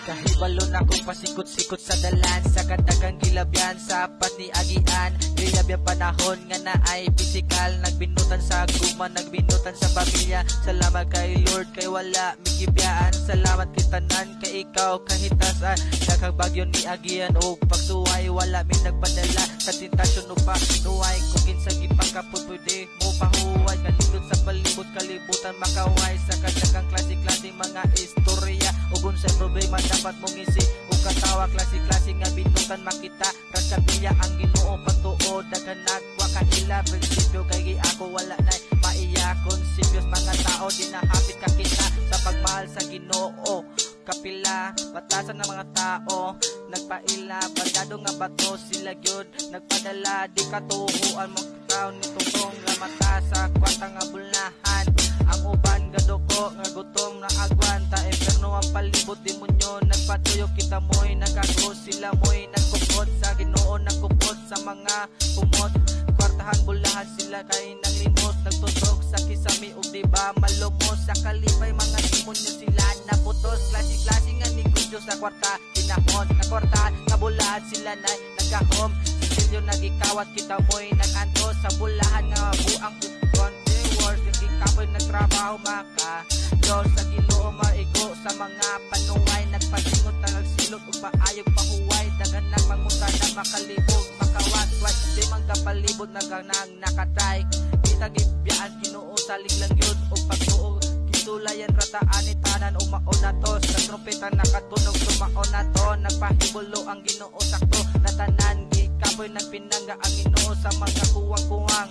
Kahibalo na kong pasikot-sikot sa dalan, sa kadagang gilabyan, sa apat ni agian. Gilabyan panahon nga na ay pisikal, nagbinutan sa guma, nagbinutan sa pamilya. Salamat kay Lord, kay wala migibiyaan. Salamat kay tanan, kay ikaw kahitasan. Daghang bagyo ni agian o pagsuway, wala mi nagpadala sa tentasyon upa. Nuway kung kinsa gipakapod, pwede mo pahuway. Kalibot sa palibot, kalibutan makaway. Sa kadagang klase-klase mga istorya, ugon sa problema dapat mong isi o katawa. Klase-klase nga binutan makita, ras kabilya ang Ginoo pagtuod. Daghan nagwa kanila prinsipyo, kay ako wala na maiya konsipyos. Mga tao dinahapit ka kita sa pagmahal sa Ginoo. Kapila, batasan ng mga tao nagpaila, bagado nga bato sila gyud nagpadala. Di katuhuan mo taon nitong lamata sa kwanta nga bulnahan. Ang uban gadoko nga gutom na agwanta, inferno ang palibot, demonyo nagpatuyo. Kita mo'y nagkakos, sila mo'y nagkupot sa Ginoo, nagkupot sa mga kumot. Kwartahan bulahan sila kay nang limot, nagtutok sa kisami ug di ba malumos. Sa kalipay mga demonyo sila naputos. Klase-klase nga negosyo sa kwarta kinahon, na kwartahan nga bulahan sila na nagkahom. Silyo nagikawat, kita mo'y naganto sa bulahan nga buang konti wars. Nagikapoy nagtrabaho maka Diyos sa Ginoo maigo sa mga panuway. Nagpasingot na nagsilot ug paayog pahuway. Daghan na mangutan na makalibog makawat-wat, di man kapalibot naganang nakatay. Kita gibiyaan Ginoo sa liglang yun ug pagtuog tulayan rataan ni tanan umaon na to. Sa trompeta nakatunog sumaon na to. Nagpahibulo ang Ginoo sakto na tanan. Gikapoy nagpinangga ang Ginoo sa mga kuwang-kuwang,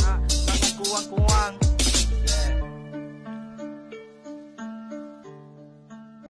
mga kuwang-kuwang.